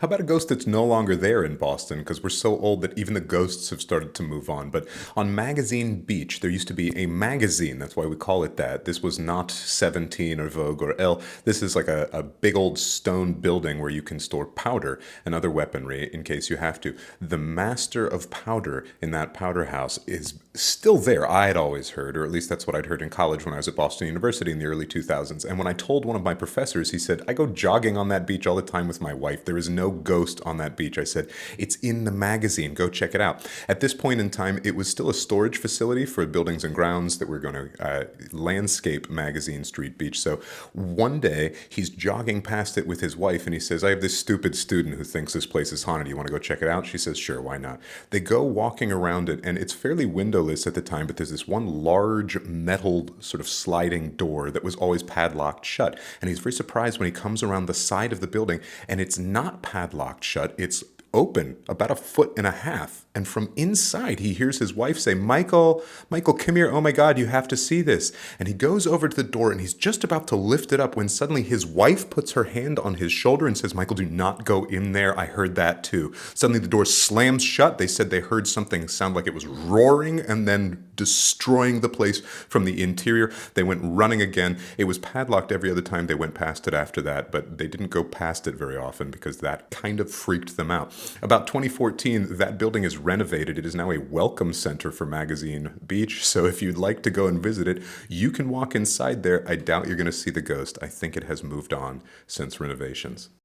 How about a ghost that's no longer there in Boston? Because we're so old that even the ghosts have started to move on. But on Magazine Beach, there used to be a magazine. That's why we call it that. This was not 17 or Vogue or Elle. This is like a big old stone building where you can store powder and other weaponry in case you have to. The master of powder in that powder house is still there, I had always heard, or at least that's what I'd heard in college when I was at Boston University in the early 2000s. And when I told one of my professors, he said, I go jogging on that beach all the time with my wife. There is no ghost on that beach. I said, it's in the magazine. Go check it out. At this point in time, it was still a storage facility for buildings and grounds that were going to landscape Magazine Street Beach. So one day, he's jogging past it with his wife, and he says, I have this stupid student who thinks this place is haunted. You want to go check it out? She says, sure, why not? They go walking around it, and it's fairly windowless at the time, but there's this one large metal sort of sliding door that was always padlocked shut. And he's very surprised when he comes around the side of the building, and it's not padlocked shut. It's open about 1.5 feet. And from inside, he hears his wife say, Michael, come here. Oh my God, you have to see this. And he goes over to the door and he's just about to lift it up when suddenly his wife puts her hand on his shoulder and says, Michael, do not go in there. I heard that too. Suddenly the door slams shut. They said they heard something sound like it was roaring and then destroying the place from the interior. They went running again. It was padlocked every other time they went past it after that, but they didn't go past it very often because that kind of freaked them out. About 2014, that building is renovated. It is now a welcome center for Magazine Beach. So if you'd like to go and visit it, you can walk inside there. I doubt you're going to see the ghost. I think it has moved on since renovations.